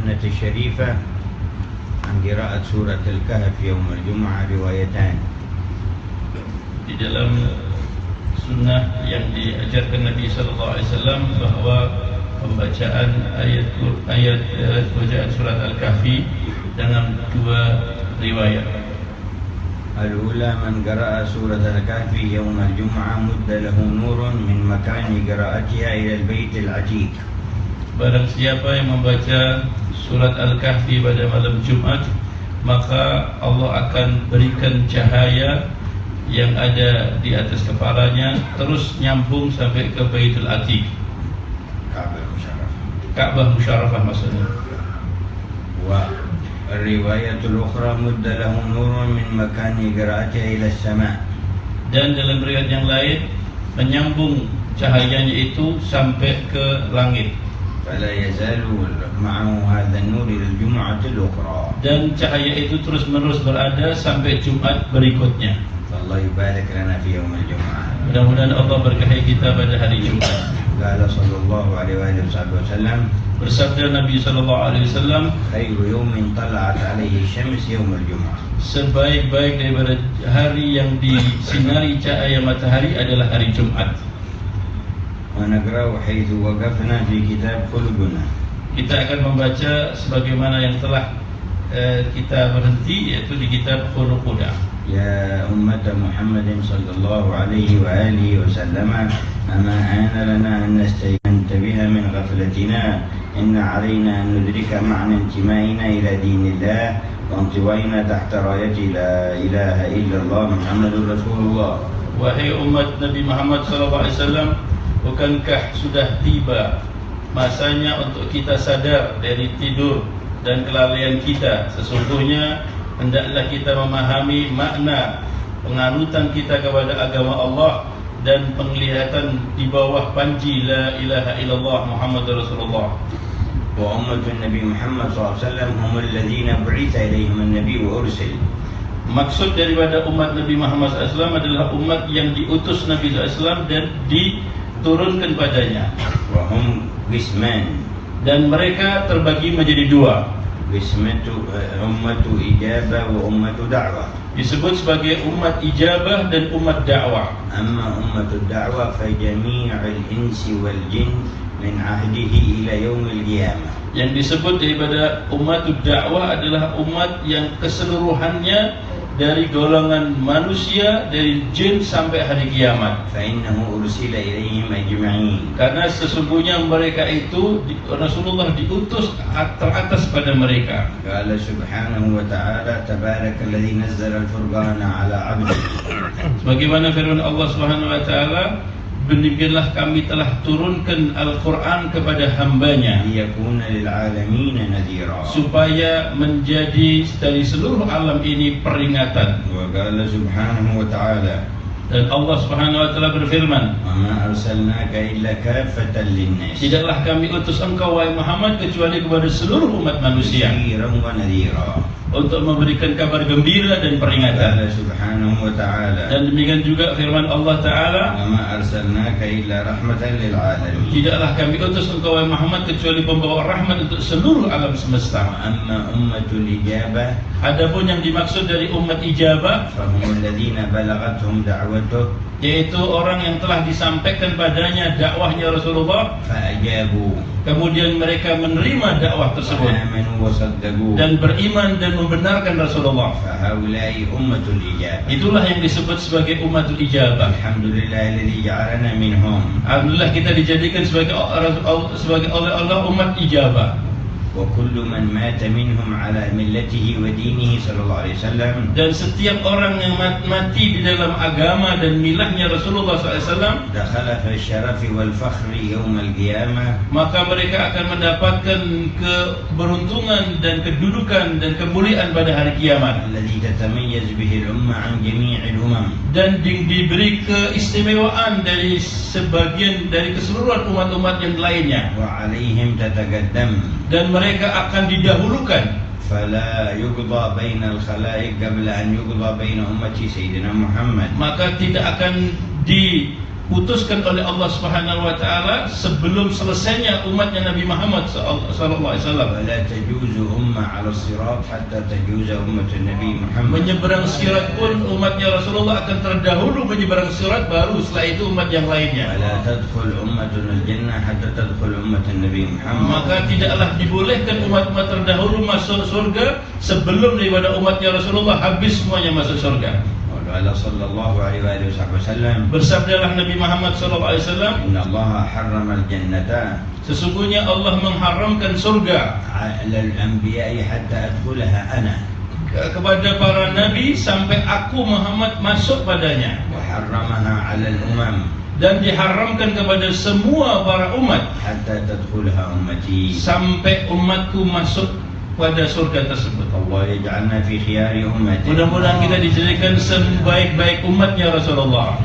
السنة الشريفة عن قراءة سورة الكهف يوم الجمعة روايتان. Di dalam sunnah yang diajarkan Nabi Sallallahu Alaihi Wasallam bahwa pembacaan bacaan surat Al-Kahfi dengan dua riwayat. الأولى من قرأ سورة الكهف يوم الجمعة مد له نور من مكان قراءتها إلى البيت العتيق. Barang siapa yang membaca surat Al-Kahfi pada malam Jumat, maka Allah akan berikan cahaya yang ada di atas kepalanya terus nyambung sampai ke Baitul Atiq, Ka'bah Musyarrafah maksudnya. والرواية الأخرى مد له نور من مكان قراءتها إلى السماء. Dan dalam riwayat yang lain menyambung cahayanya itu sampai ke langit. فلا يزال معه هذا النور إلى الجمعة الأخرى. Dan cahaya itu terus-menerus berada sampai Jumat berikutnya. فالله يبارك لنا في يوم الجمعة. Mudah-mudahan Allah berkahi kita pada hari Jumat. قال صلى الله عليه وآله وسلم Bersabda Nabi Sallallahu Alaihi Wasallam, خير يوم طلعت عليه الشمس يوم الجمعة. Sebaik-baik daripada hari yang disinari cahaya matahari adalah hari Jumat. ونقرأ حيث وقفنا في كتاب خلقنا. Kita akan membaca sebagaimana yang telah kita berhenti, yaitu di kitab Khuluquna. يا أمة محمد صلى الله عليه وآله وسلم أما آن لنا أن ننتبه من غفلتنا إن علينا أن ندرك معنى انتمائنا إلى دين الله وانطوائنا تحت راية لا إله إلا الله محمد رسول الله. Wahai umat Nabi Muhammad SAW, bukankah sudah tiba masanya untuk kita sadar dari tidur dan kelalaian kita? Sesungguhnya hendaklah kita memahami makna penganutan kita kepada agama Allah dan penglihatan di bawah panji la ilaha illallah Muhammad Rasulullah. وأمة النبي محمد صلى الله عليه وسلم هم الذين بعث إليهم النبي وأرسل. Maksud daripada umat Nabi Muhammad SAW adalah umat yang diutus Nabi SAW dan diturunkan padanya. وهم قسمان. Dan mereka terbagi menjadi dua. أمة إجابة وأمة دعوة. Disebut sebagai umat ijabah dan umat dakwah. أما أمة الدعوة فجميع الإنس والجن من عهده إلى يوم القيامة. Yang disebut daripada umat dakwah adalah umat yang keseluruhannya dari golongan manusia, dari jin sampai hari kiamat. فإنه أرسل إليهم أجمعين. Karena sesungguhnya mereka itu Rasulullah diutus teratas pada mereka. قال سبحانه وتعالى تبارك الذي نزل الفرقان على عبده. Sebagaimana firman Allah Subhanahu wa taala, demikianlah kami telah turunkan Al-Quran kepada hambanya ليكون للعالمين نذيرا. supaya menjadi dari seluruh alam ini peringatan. وقال سبحانه وتعالى Dan Allah Subhanahu wa taala berfirman, وما أرسلناك إلا كافة للناس tidaklah kami utus engkau wahai Muhammad kecuali kepada seluruh umat manusia بشيرا ونذيرا. untuk memberikan kabar gembira dan peringatan. قال سبحانه وتعالى Dan demikian juga firman Allah Ta'ala, وما أرسلناك إلا رحمة للعالمين. tidaklah kami utus engkau wahai Muhammad kecuali pembawa rahmat untuk seluruh alam semesta. وأما أمة الإجابة Adapun yang dimaksud dari umat ijabah, فهم الذين بلغتهم دعوته yaitu orang yang telah disampaikan padanya dakwahnya Rasulullah, فأجابوا kemudian mereka menerima dakwah tersebut وآمنوا وصدقوا dan beriman dan membenarkan Rasulullah. فهؤلاء أمة الإجابة. Itulah yang disebut sebagai umatul ijabah. الحمد لله الذي جعلنا منهم. Alhamdulillah kita dijadikan sebagai oleh Allah umat ijabah. وكل من مات منهم على ملته ودينه صلى الله عليه وسلم. Dan setiap orang yang mati di dalam agama dan milahnya Rasulullah SAW, دخل في الشرف والفخر يوم القيامة. maka mereka akan mendapatkan keberuntungan dan kedudukan dan kemuliaan pada hari kiamat. الذي تتميز به الأمة عن جميع الأمم. Dan diberi keistimewaan dari keseluruhan umat-umat yang lainnya. وعليهم تتقدم. Dan mereka akan didahulukan. فلا يقضى بين الخلائق قبل أن يقضى بين أمتي سيدنا محمد. Maka tidak akan diputuskan oleh Allah Subhanahu wa taala sebelum selesainya umatnya Nabi Muhammad sallallahu alaihi wasallam. ولا تجوز أمة على الصراط حتى تجوز أمة النبي محمد. Menyeberang sirat pun umatnya Rasulullah akan terdahulu menyeberang sirat, baru setelah itu umat yang lainnya. ولا تدخل أمتنا الجنة حتى تدخل أمة النبي محمد. Maka tidaklah dibolehkan umat-umat terdahulu masuk surga sebelum daripada umatnya Rasulullah habis semuanya masuk surga. وقال صلى الله عليه وآله وسلم Bersabdalah Nabi Muhammad sallallahu alaihi wasallam, إن الله حرم الجنة sesungguhnya Allah mengharamkan surga على الأنبياء حتى أدخلها أنا kepada para nabi sampai aku Muhammad masuk padanya, وحرمها على الأمم dan diharamkan kepada semua para umat حتى تدخلها أمتي. sampai umatku masuk pada surga tersebut. الله يجعلنا في خيار أمته. Mudah-mudahan kita dijadikan sebaik-baik umatnya Rasulullah.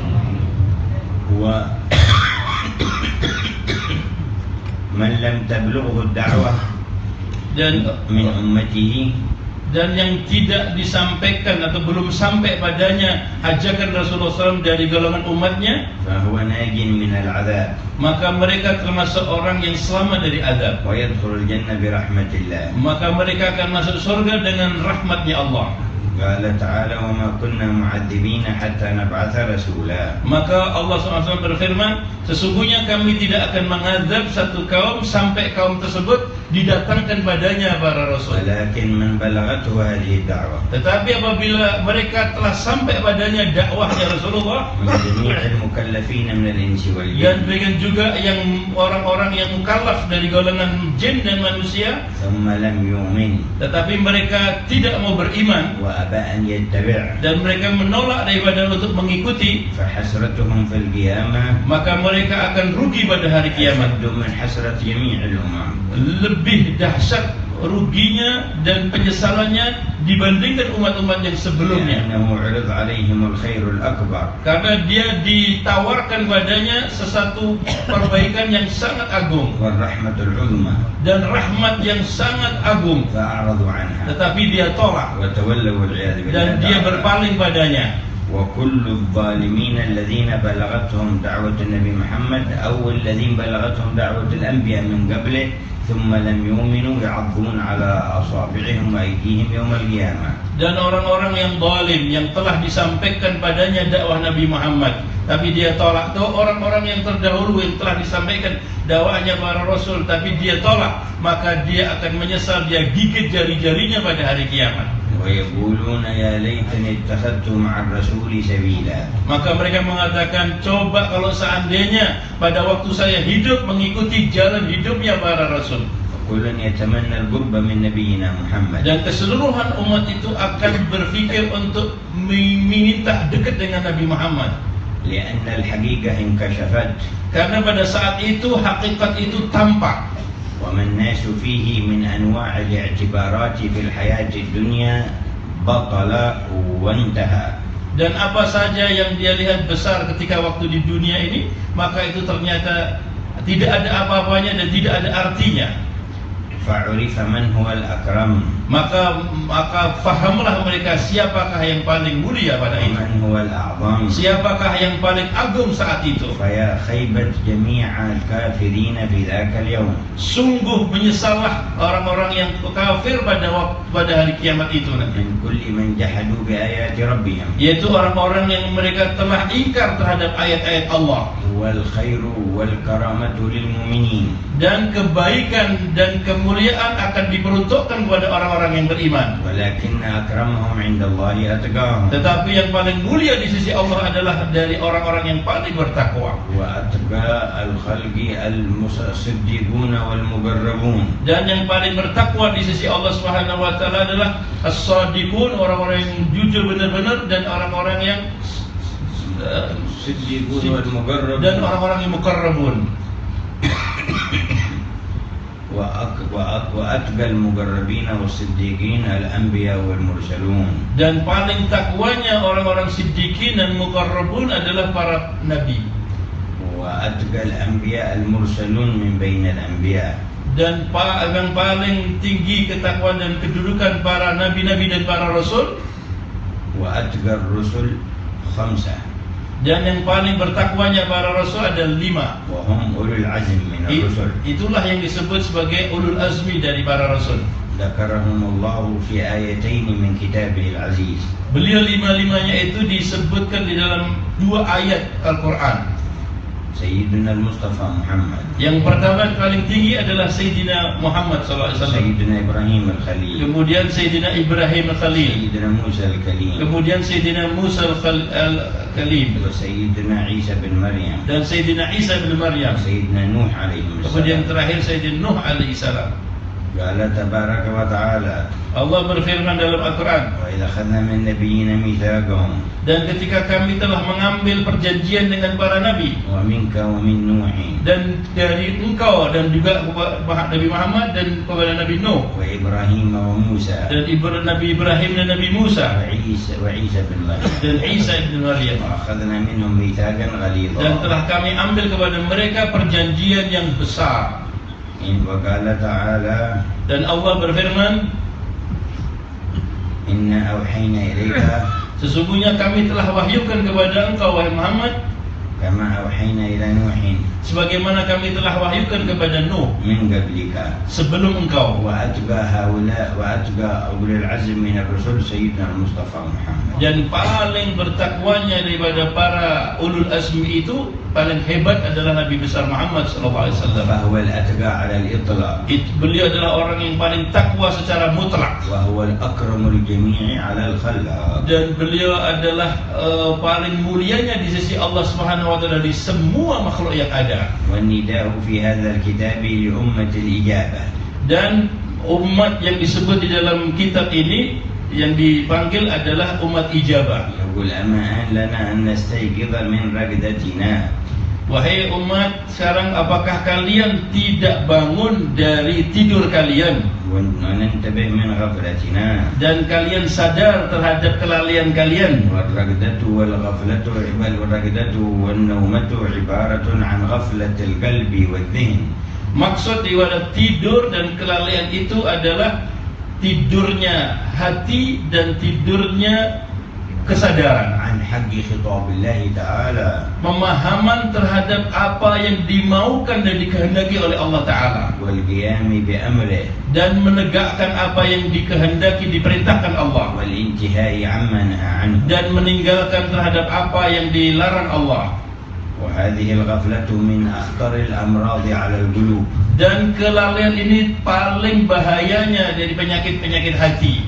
من لم تبلغه الدعوة من أمته dan yang tidak disampaikan atau belum sampai padanya ajakan Rasulullah SAW dari golongan umatnya, فهو ناج من العذاب maka mereka termasuk orang yang selamat dari azab. ويدخل الجنة برحمة الله. Maka mereka akan masuk surga dengan rahmatnya Allah. قال تعالى وما كنا معذبين حتى نبعث رسولا. Maka Allah SWT berfirman, sesungguhnya kami tidak akan mengazab satu kaum sampai kaum tersebut didatangkan padanya para rasul. ولكن من بلغته هذه الدعوة Tetapi apabila mereka telah sampai padanya dakwahnya Rasulullah, من جميع المكلفين من الإنس dan والجن dengan juga yang orang-orang yang mukallaf dari golongan jin dan manusia, ثم لم يؤمن tetapi mereka tidak mau beriman وأبى أن يتبع dan mereka menolak daripada untuk mengikuti, فحسرتهم في القيامة maka mereka akan rugi pada hari kiamat. أشد من حسرة جميع الأمم. Lebih dahsyat ruginya dan penyesalannya dibandingkan umat-umat yang sebelumnya, لأنه عرض عليهم الخير الأكبر karena dia ditawarkan padanya sesuatu perbaikan yang sangat agung والرحمة العظمى dan rahmat yang sangat agung, فأعرضوا عنها tetapi dia tolak وتولوا والعياذ بالله dan dia تعالى. berpaling padanya. وكل الظالمين الذين بلغتهم دعوة النبي محمد أو الذين بلغتهم دعوة الأنبياء من قبله ثم لم يؤمنوا يعضون على أصابعهم وأيديهم يوم القيامة. Dan orang-orang yang zalim yang telah disampaikan padanya dakwah Nabi Muhammad tapi dia tolak, itu orang-orang yang terdahulu yang telah disampaikan dakwahnya para rasul tapi dia tolak, maka dia akan menyesal, dia gigit jari-jarinya pada hari kiamat. ويقولون يا ليتني اتخذت مع الرسول سبيلا. Maka mereka mengatakan, coba kalau seandainya pada waktu saya hidup mengikuti jalan hidupnya para rasul. وكل يتمنى القرب من نبينا محمد. Dan keseluruhan umat itu akan berpikir untuk meminta dekat dengan Nabi Muhammad. لأن الحقيقة انكشفت. Karena pada saat itu hakikat itu tampak. وما الناس فيه من أنواع الاعتبارات في الحياة الدنيا بطل وانتهى. Dan apa saja yang dia lihat besar ketika waktu di dunia ini, maka itu ternyata tidak ada apa-apanya dan tidak ada artinya. فعرف من هو الأكرم. Maka fahamlah mereka siapakah yang paling mulia pada itu, ومن هو الأعظم. siapakah yang paling agung saat itu. فيا خيبة جميع الكافرين في ذاك اليوم. Sungguh menyesallah orang-orang yang kafir pada hari kiamat itu nanti. من كل من جحدوا بآيات ربهم. Yaitu orang-orang yang mereka telah ingkar terhadap ayat-ayat Allah. والخير والكرامة للمؤمنين. Dan kebaikan dan kemuliaan akan diperuntukkan kepada orang-orang yang beriman. ولكن أكرمهم عند الله أتقاهم. Tetapi yang paling mulia di sisi Allah adalah dari orang-orang yang paling bertakwa. وأتقى الخلق الصديقون والمقربون. Dan yang paling bertakwa di sisi Allah Subhanahu wa taala adalah as-shadiqun, orang-orang yang jujur benar-benar, dan orang-orang yang الصديقون والمقربون. dan orang-orang yang muqarrabun. وأتقى المقربين والصديقين الأنبياء والمرسلون. Dan paling takwanya orang-orang siddiqin dan muqarrabun adalah para nabi. وأتقى الأنبياء المرسلون من بين الأنبياء. Dan yang paling tinggi ketakwaan dan kedudukan para nabi-nabi dan para rasul. وأتقى الرسل 5. Dan yang paling bertakwanya para rasul ada 5. وهم أولو العزم من الرسل. Itulah yang disebut sebagai ulul azmi dari para rasul. ذكرهم الله في آيتين من كتابه العزيز. Beliau 5-5-nya itu disebutkan di dalam 2 ayat Al-Quran. سيدنا المصطفى محمد. Yang pertama paling tinggi adalah Sayyidina Muhammad SAW. سيدنا إبراهيم الخليل. Kemudian Sayyidina Ibrahim Al-Khalil. سيدنا موسى الكليم. Kemudian Sayyidina Musa Al-Kalim. وسيدنا عيسى بن مريم. Dan Sayyidina Isa bin Maryam. سيدنا نوح عليه Kemudian السلام. terakhir Sayyidina Nuh alaihi salam. قال تبارك وتعالى Allah berfirman dalam Al-Quran, وإذا أخذنا من النبيين ميثاقهم dan ketika kami telah mengambil perjanjian dengan para nabi, ومنك ومن نوح dan dari engkau dan juga Nabi Muhammad dan kepada Nabi Nuh, وإبراهيم وموسى dan Nabi Ibrahim dan Nabi Musa, وعيسى بن مريم dan Isa bin Maryam, وأخذنا منهم ميثاقا dan غليظا. telah kami ambil kepada mereka perjanjian yang besar. وقال تعالى Dan Allah berfirman, إنا أوحينا إليك sesungguhnya kami telah wahyukan kepada engkau wahai Muhammad, كما أوحينا إلى نوح sebagaimana kami telah wahyukan kepada Nuh من قبلك sebelum engkau. وأتبع هؤلاء وأتبع أولي العزم من الرسل سيدنا المصطفى محمد. Dan paling bertakwanya daripada para ulul azmi itu, paling hebat adalah Nabi besar Muhammad SAW. فهو الأتبع على الإطلاق Beliau adalah orang yang paling takwa secara mutlak, وهو الأكرم الجميع على الخلق. dan beliau adalah paling mulianya di sisi Allah Subhanahu wa taala di semua makhluk yang ada. والنداء في هذا الكتاب لأمة الإجابة. Dan umat yang disebut di dalam kitab ini yang dipanggil adalah umat ijabah. يقول أما آن لنا أن نستيقظ من رقدتنا. Wahai umat, sekarang apakah kalian tidak bangun dari tidur kalian وننتبه من غفلتنا. dan kalian sadar terhadap kelalaian kalian? والرقدة والغفلة والرقدة والنومة عبارة عن غفلة القلب والذهن. Maksud daripada tidur dan kelalaian itu adalah tidurnya hati dan tidurnya kesadaran, عن حق خطاب الله تعالى. pemahaman terhadap apa yang dimaukan dan dikehendaki oleh Allah Ta'ala, والقيام بأمره. dan menegakkan apa yang dikehendaki diperintahkan Allah, والانتهاء عما نهى عنه. dan meninggalkan terhadap apa yang dilarang Allah. وهذه الغفلة من أخطر الأمراض على القلوب. Dan kelalaian ini paling bahayanya dari penyakit-penyakit hati.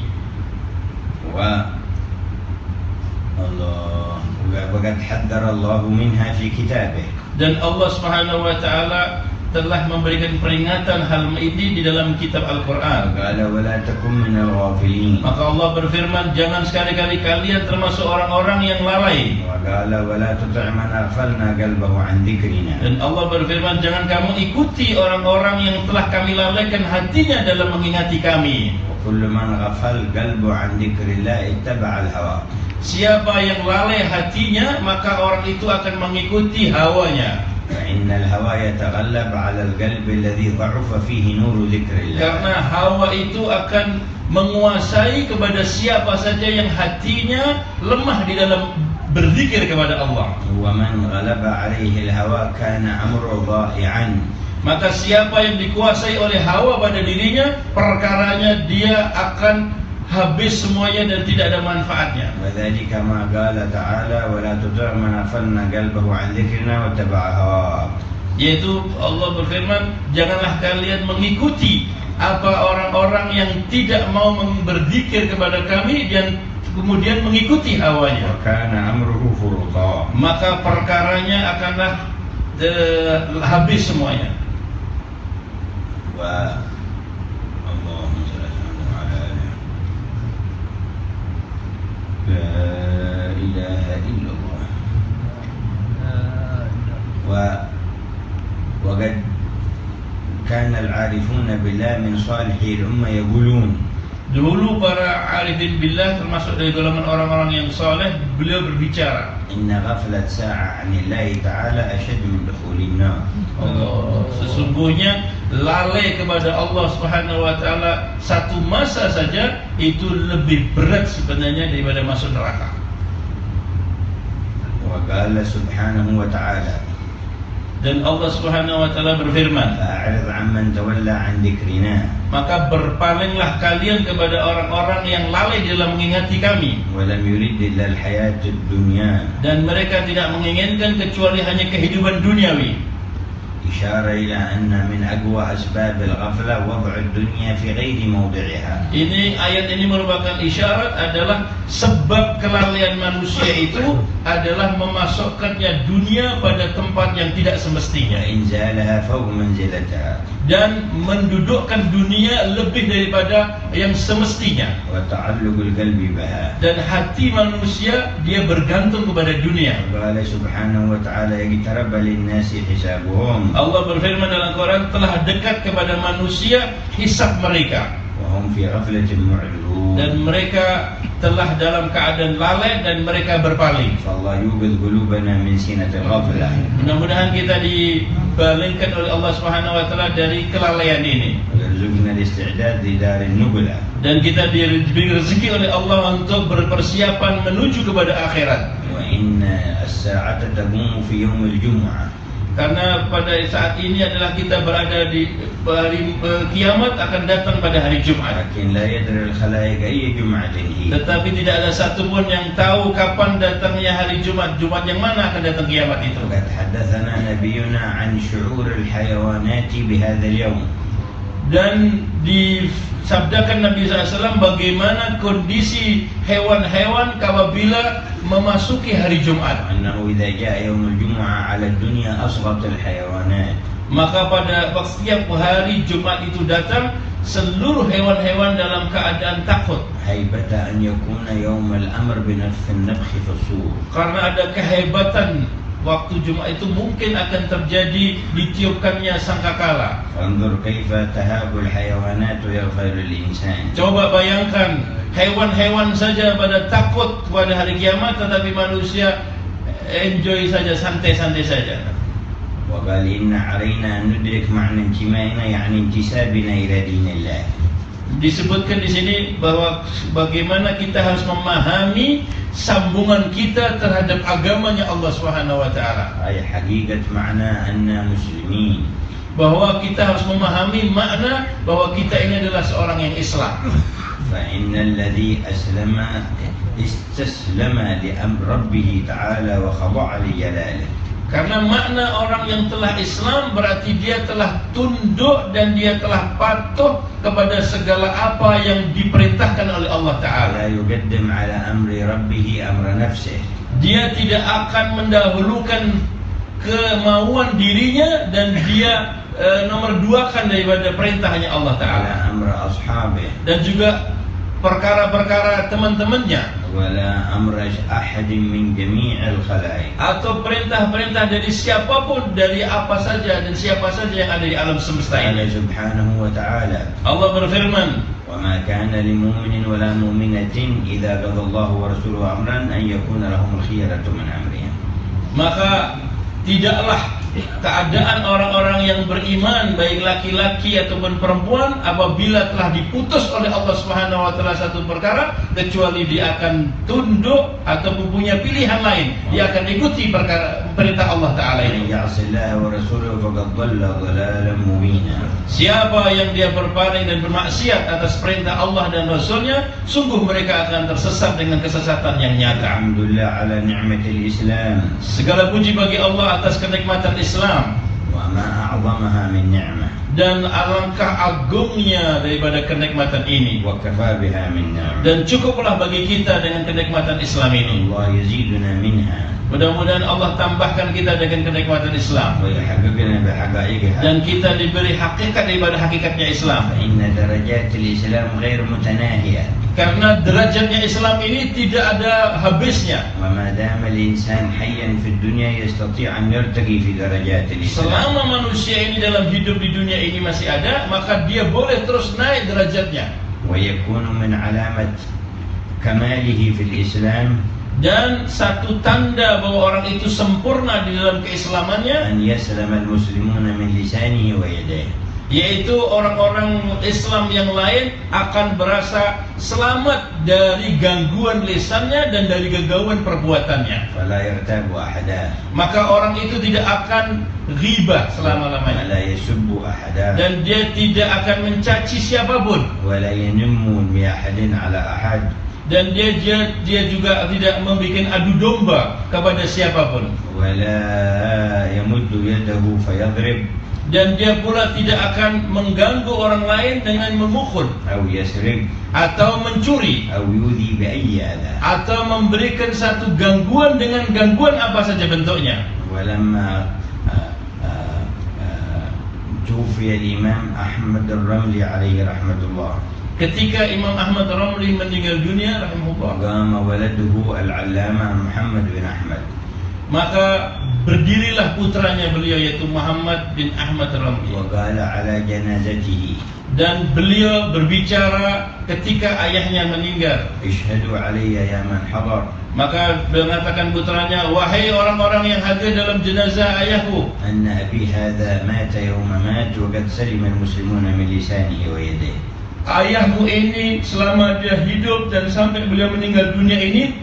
وقد حذر الله منها في كتابه. Dan Allah Subhanahu wa taala telah memberikan peringatan hal ini di dalam kitab Al-Quran. قال ولا تكن من الغافلين. Maka Allah berfirman, jangan sekali-kali kalian termasuk orang-orang yang lalai. وقال ولا تطع من أغفلنا قلبه عن ذكرنا. Dan Allah berfirman, jangan kamu ikuti orang-orang yang telah kami lalaikan hatinya dalam mengingati kami. وكل من غفل قلبه عن ذكر الله اتبع الهوى. Siapa yang lalai hatinya, maka orang itu akan mengikuti hawanya. فإن الهوى يتغلب على القلب الذي ضعف فيه نور ذكر الله. Karena hawa itu akan menguasai kepada siapa saja yang hatinya lemah di dalam berzikir kepada Allah. ومن غلب عليه الهوى كان أمره ضائعا. Maka siapa yang dikuasai oleh hawa pada dirinya, perkaranya dia akan habis semuanya dan tidak ada manfaatnya. وذلك ما قال تعالى ولا تطع من أغفلنا قلبه عن ذكرنا واتبع هواه. Yaitu Allah berfirman, janganlah kalian mengikuti apa orang-orang yang tidak mau berzikir kepada kami dan kemudian mengikuti hawanya. وكان أمره فرطا. Maka perkaranya akanlah habis semuanya. اللهم صل على آله. لا إله إلا الله. وقد كان العارفون بالله من صالحي الأمة يقولون. Dulu para arifin billah termasuk dari golongan orang-orang yang saleh, beliau berbicara, إن غفلة ساعة عن الله تعالى أشد من دخول النار. sesungguhnya lalai kepada Allah Subhanahu wa taala satu masa saja itu lebih berat sebenarnya daripada masuk neraka. وقال سبحانه وتعالى Dan Allah Subhanahu wa taala berfirman, فأعرض عمن تولى عن ذكرنا maka berpalinglah kalian kepada orang-orang yang lalai dalam mengingati kami, ولم يرد إلا الحياة الدنيا dan mereka tidak menginginkan kecuali hanya kehidupan duniawi. إشارة إلى أن من أقوى أسباب الغفلة وضع الدنيا في غير موضعها. Ini ayat ini merupakan isyarat adalah sebab kelalaian manusia itu adalah memasukkannya dunia pada tempat yang tidak semestinya وإنزالها فوق منزلتها dan mendudukkan dunia lebih daripada yang semestinya, وتعلق القلب بها. dan hati manusia dia bergantung kepada dunia. قال سبحانه وتعالى اقترب للناس حسابهم Allah berfirman dalam Quran, telah dekat kepada manusia hisab mereka, وهم في غفلة معرضون. dan mereka telah dalam keadaan lalai dan mereka berpaling. فالله يوقظ قلوبنا من سنة الغفلة Mudah-mudahan kita dipalingkan oleh Allah Subhanahu wa taala dari kelalaian ini, ويرزقنا الاستعداد لدار النبلة. dan kita diberi rezeki oleh Allah untuk berpersiapan menuju kepada akhirat. وإن الساعة تقوم في يوم الجمعة Karena pada saat ini adalah kita berada di hari kiamat akan datang pada hari Jumat. لكن لا يدري الخلائق أي جمعة هي. Tetapi tidak ada satupun yang tahu kapan datangnya hari Jumat. Jumat yang mana akan datang kiamat itu. وقد حدثنا نبينا عن شعور الحيوانات بهذا اليوم. Dan disabdakan Nabi SAW bagaimana kondisi hewan-hewan apabila memasuki hari Jumat. أنه إذا جاء يوم الجمعة على الدنيا أصغت الحيوانات. Maka pada setiap hari Jumat itu datang, seluruh hewan-hewan dalam keadaan takut. هيبة أن يكون يوم الأمر بنفخ النفخ في الصور. Karena ada kehebatan waktu Jumat itu mungkin akan terjadi ditiupkannya sangkakala. فانظر كيف تهاب الحيوانات ويغفر الإنسان. Coba bayangkan, hewan-hewan saja pada takut pada hari kiamat, tetapi manusia enjoy saja, santai-santai saja. وقال إن علينا أن ندرك معنى انتمائنا يعني انتسابنا إلى دين الله. Disebutkan di sini bahwa bagaimana kita harus memahami sambungan kita terhadap agamanya Allah Subhanahu wa taala. أي حقيقة معنى أننا مسلمين. Bahwa kita harus memahami makna bahwa kita ini adalah seorang yang Islam. فإن الذي أسلم استسلم لأمر ربه تعالى وخضع لجلاله. Karena makna orang yang telah Islam berarti dia telah tunduk dan dia telah patuh kepada segala apa yang diperintahkan oleh Allah Ta'ala. لا يقدم على أمر ربه أمر نفسه. Dia tidak akan mendahulukan kemauan dirinya dan dia nomor duakan daripada perintahnya Allah Ta'ala. على أمر أصحابه. Dan juga perkara-perkara teman-temannya, ولا أمر أحد من جميع الخلائق. atau perintah-perintah dari siapapun, dari apa saja dan siapa saja yang ada di alam semesta قال ini. سبحانه وتعالى Allah berfirman, وما كان لمؤمن ولا مؤمنة إذا قضى الله ورسوله أمرا أن يكون لهم الخيرة من أمرهم. maka tidaklah keadaan orang-orang yang beriman, baik laki-laki ataupun perempuan, apabila telah diputus oleh Allah Subhanahu wa taala satu perkara, kecuali dia akan tunduk ataupun punya pilihan lain. Dia akan ikuti perintah Allah Ta'ala من ini. يعص الله ورسوله فقد ضل ضلالا مبينا. Siapa yang dia berpaling dan bermaksiat atas perintah Allah dan Rasulnya, sungguh mereka akan tersesat dengan kesesatan yang nyata. الحمد لله على نعمة الإسلام. Segala puji bagi Allah atas kenikmatan Islam, وما أعظمها من نعمة dan alangkah agungnya daripada kenikmatan ini. وكفى بها من نعمة. Dan cukuplah bagi kita dengan kenikmatan Islam ini. الله يزيدنا منها Mudah-mudahan Allah tambahkan kita dengan kenikmatan Islam, ويحققنا بحقائقها. dan kita diberi hakikat daripada hakikatnya Islam. فإن درجات الإسلام غير متناهية. Karena derajatnya Islam ini tidak ada habisnya. وما دام الإنسان حيا في الدنيا يستطيع أن يرتقي في درجات الإسلام. Selama manusia ini dalam hidup di dunia ini masih ada, maka dia boleh terus naik derajatnya. ويكون من علامة كماله في الإسلام Dan satu tanda bahwa orang itu sempurna di dalam keislamannya, أن يسلم المسلمون من لسانه ويديه. yaitu orang-orang Islam yang lain akan berasa selamat dari gangguan lisannya dan dari gangguan perbuatannya. فلا يغتاب أحدا Maka orang itu tidak akan ghibah selama-lamanya, ولا يسب أحدا dan dia tidak akan mencaci siapapun, ولا ينم بأحد على أحد dan dia juga tidak membuat adu domba kepada siapapun, ولا يمد يده فيضرب dan dia pula tidak akan mengganggu orang lain dengan memukul أو يسرق atau mencuri أو يؤذي بأي أذى. atau memberikan satu gangguan dengan gangguan apa saja bentuknya. ولما توفي الإمام أحمد الرملي عليه رحمة الله Ketika Imam Ahmad Ramli meninggal dunia rahimahullah, قام ولده العلامة محمد بن أحمد maka berdirilah putranya beliau yaitu Muhammad bin Ahmad Ramli, وقال على جنازته dan beliau berbicara ketika ayahnya meninggal. اشهدوا علي يا من حضر Maka mengatakan putranya, wahai orang-orang yang hadir dalam jenazah ayahku, أن أبي هذا مات يوم مات وقد سلم المسلمون من لسانه ويده. ayahmu ini selama dia hidup dan sampai beliau meninggal dunia ini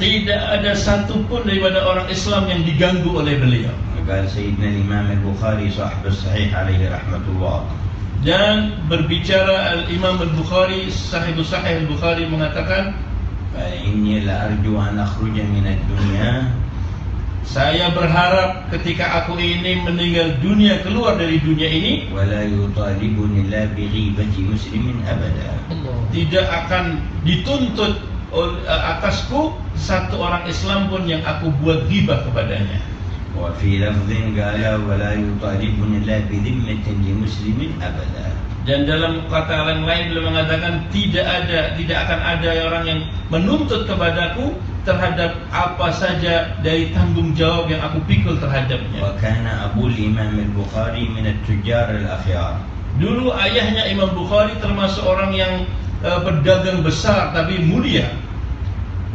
tidak ada satupun daripada orang Islam yang diganggu oleh beliau. قال سيدنا الإمام البخاري صاحب الصحيح عليه رحمة الله Dan berbicara Al-Imam Al-Bukhari, Sahih Al-Bukhari mengatakan, إني لأرجو أن أخرج من الدنيا saya berharap ketika aku ini meninggal dunia, keluar dari dunia ini, ولا يطالبني الله بغيبة مسلم أبدا. tidak akan dituntut atasku satu orang Islam pun yang aku buat ghibah kepadanya. وفي لفظ قال ولا يطالبني الله بذمة لمسلم أبدا. Dan dalam kata lain beliau mengatakan tidak akan ada orang yang menuntut kepadaku terhadap apa saja dari tanggung jawab yang aku pikul terhadapnya. وكان أبو الإمام البخاري من التجار الأخيار. Dulu ayahnya Imam Bukhari termasuk orang yang pedagang besar tapi mulia.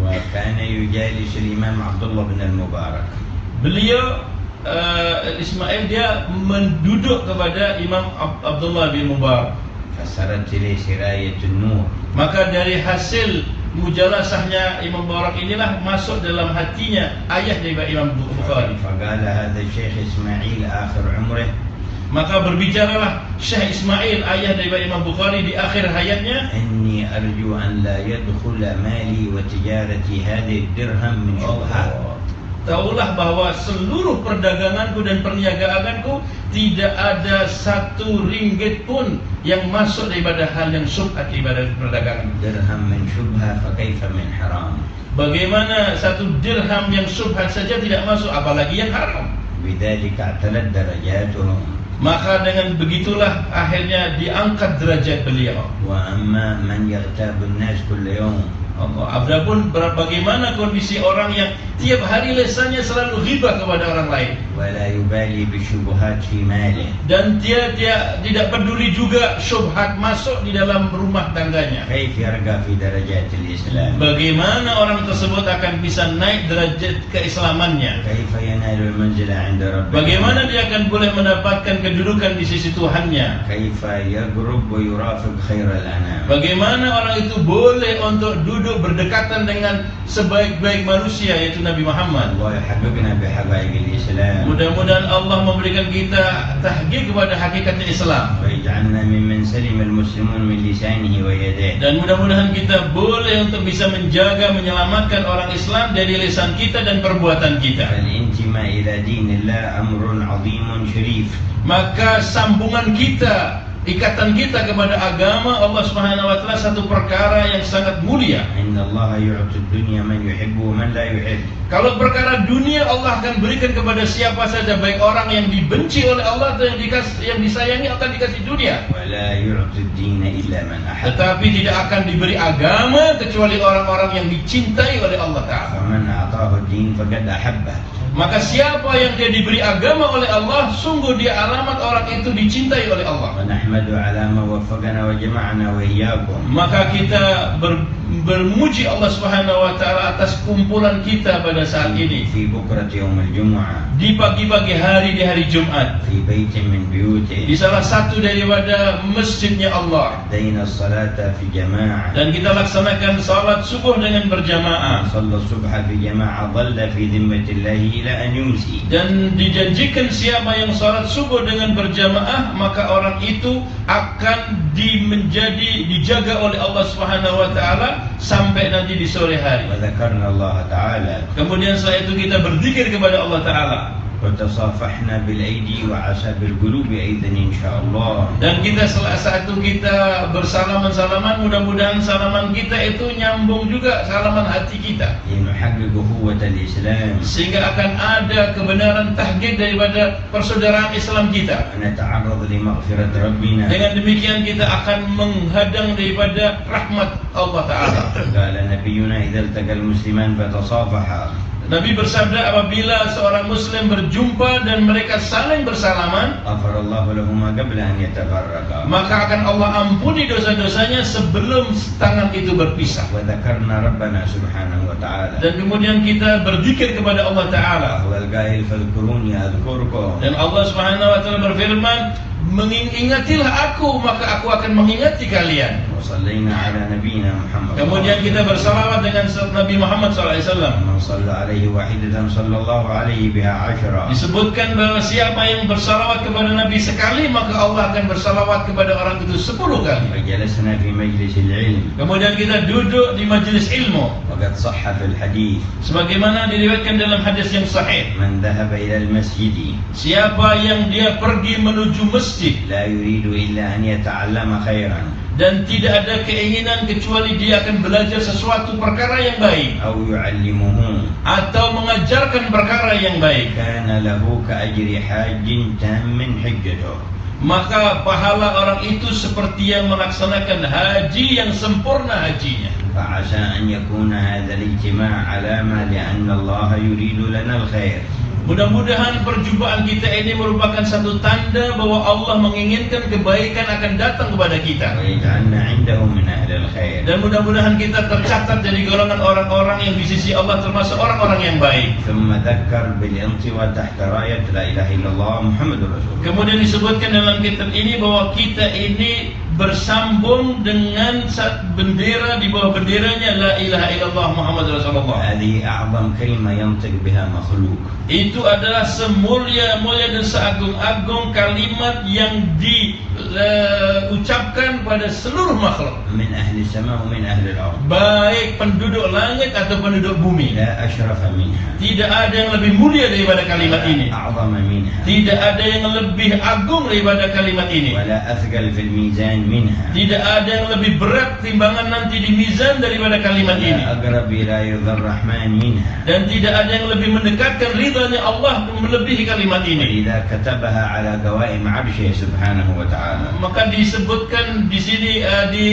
وكان يجالس الإمام عبد الله بن المبارك. Beliau Ismail dia menduduk kepada Imam Abdullah bin Mubarak. فسرت لي سراية النور. Maka dari hasil mujalasahnya Imam Mubarak inilah masuk dalam hatinya ayah dari Imam Bukhari. فقال هذا الشيخ إسماعيل آخر عمره. Maka berbicaralah Syekh Ismail ayah dari Imam Bukhari di akhir hayatnya, إني أرجو أن لا يدخل مالي وتجارتي هذه الدرهم من شبهة. Taulah bahwa seluruh perdaganganku dan perniagaanku tidak ada satu ringgit pun yang masuk daripada hal yang syubhat daripada perdagangan. درهم من شبهة فكيف من حرام. Bagaimana satu dirham yang syubhat saja tidak masuk, apalagi yang haram. بذلك اعتلت درجاتهم. Maka dengan begitulah akhirnya diangkat derajat beliau. وأما من يغتاب الناس كل يوم. Adapun bagaimana kondisi orang yang tiap hari lisannya selalu ghibah kepada orang lain, ولا يبالي بالشبهات في ماله. dan dia tidak peduli juga syubhat masuk di dalam rumah tangganya. كيف يرقى في درجات الإسلام. Bagaimana orang tersebut akan bisa naik derajat keislamannya? كيف ينال المنزلة عند ربه. Bagaimana dia akan boleh mendapatkan kedudukan di sisi Tuhannya? كيف يقرب ويرافق خير الأنام. Bagaimana orang itu boleh untuk duduk berdekatan dengan sebaik-baik manusia yaitu Nabi Muhammad. الله يحققنا بحقائق الإسلام. Mudah-mudahan Allah memberikan kita tahqiq kepada hakikat Islam, ويجعلنا ممن سلم المسلمون من لسانه ويديه. dan mudah-mudahan kita boleh untuk bisa menjaga, menyelamatkan orang Islam dari lisan kita dan perbuatan kita. فالانتماء إلى دين الله أمر عظيم شريف. Maka sambungan kita, ikatan kita kepada agama Allah Subhanahu wa taala satu perkara yang sangat mulia. إن الله يعطي الدنيا من يحب ومن لا يحب. Kalau perkara dunia Allah akan berikan kepada siapa saja, baik orang yang dibenci oleh Allah atau yang disayangi akan dikasih dunia. ولا يعطي الدين إلا من أحب. Tetapi tidak akan diberi agama kecuali orang-orang yang dicintai oleh Allah Ta'ala. فمن أعطاه الدين فقد أحبه. Maka siapa yang dia diberi agama oleh Allah, sungguh dia alamat orang itu dicintai oleh Allah. ونحمد على ما وفقنا وجمعنا وإياكم. Maka kita bermuji Allah Subhanahu wa taala atas kumpulan kita pada saat ini في بكرة يوم الجمعة di pagi-pagi hari di hari Jumat في بيت من di بيوته salah satu daripada masjidnya Allah, أدينا الصلاة في جماعة dan kita laksanakan salat subuh dengan berjamaah, صلى الصبح في جماعة ظل في ذمة الله إلى أن يمسي. dan dijanjikan siapa yang salat subuh dengan berjamaah maka orang itu akan dijaga oleh Allah Subhanahu wa taala sampai nanti di sore hari. وذكرنا الله تعالى Kemudian setelah itu kita berzikir kepada Allah taala, وتصافحنا بالأيدي وعسى بالقلوب أيضا إن شاء الله. dan kita saat itu kita bersalaman-salaman, mudah-mudahan salaman kita itu nyambung juga salaman hati kita, لنحقق قوة الإسلام sehingga akan ada kebenaran tahqiq daripada persaudaraan Islam kita. ونتعرض لمغفرة ربنا. Dengan demikian kita akan menghadang daripada rahmat Allah taala. قال نبينا إذا التقى المسلمان فتصافحا Nabi bersabda, apabila seorang muslim berjumpa dan mereka saling bersalaman, غفر الله لهما قبل أن يتفرقا. maka akan Allah ampuni dosa-dosanya sebelum tangan itu berpisah. وذكرنا ربنا سبحانه وتعالى. Dan kemudian kita berzikir kepada Allah taala. وهو القائل فاذكروني أذكركم. Dan Allah Subhanahu wa taala berfirman, mengingatilah aku maka aku akan mengingati kalian. وصلينا على نبينا محمد. Kemudian kita bersalawat dengan Nabi Muhammad SAW. من صلى عليه واحدة صلى الله عليه بها 10. Disebutkan bahwa siapa yang bersalawat kepada Nabi sekali maka Allah akan bersalawat kepada orang itu 10 kali. وجلسنا في مجلس العلم. Kemudian kita duduk di majelis ilmu, وقد صح في الحديث sebagaimana diriwayatkan dalam hadis yang sahih, من ذهب إلى المسجد siapa yang dia pergi menuju masjid لا يريد إلا أن يتعلم خيرا dan tidak ada keinginan kecuali dia akan belajar sesuatu perkara yang baik أو يعلمه atau mengajarkan perkara yang baik, كان له كأجر حاج تام حجته. maka pahala orang itu seperti yang melaksanakan haji yang sempurna hajinya. فعسى أن يكون هذا الاجتماع علامة لأن الله يريد لنا الخير. Mudah-mudahan perjumpaan kita ini merupakan satu tanda bahwa Allah menginginkan kebaikan akan datang kepada kita. ويجعلنا عنده من أهل الخير. Dan mudah-mudahan kita tercatat dari golongan orang-orang yang di sisi Allah termasuk orang-orang yang baik. ثم ذكر بالانطواء تحت راية لا إله إلا الله محمد رسول الله. Kemudian disebutkan dalam kitab ini bahwa kita ini bersambung dengan bendera, di bawah benderanya la ilaha illallah Muhammad Rasulullah. هذه أعظم كلمة ينطق بها مخلوق. Itu adalah semulia-mulia dan seagung-agung kalimat yang diucapkan pada seluruh makhluk, من أهل السماء ومن أهل الأرض. baik penduduk langit atau penduduk bumi. لا أشرف منها. Tidak ada yang lebih mulia daripada kalimat ini. أعظم منها. Tidak ada yang lebih agung daripada kalimat ini. ولا أثقل في الميزان منها. Tidak ada yang lebih berat timbangan nanti di mizan daripada kalimat ini. لا أقرب إلى رضا الرحمن منها. Dan tidak ada yang lebih mendekatkan ridhanya Allah melebihi kalimat ini. وإذا كتبها على قوائم عرشه سبحانه وتعالى. Maka disebutkan di sini di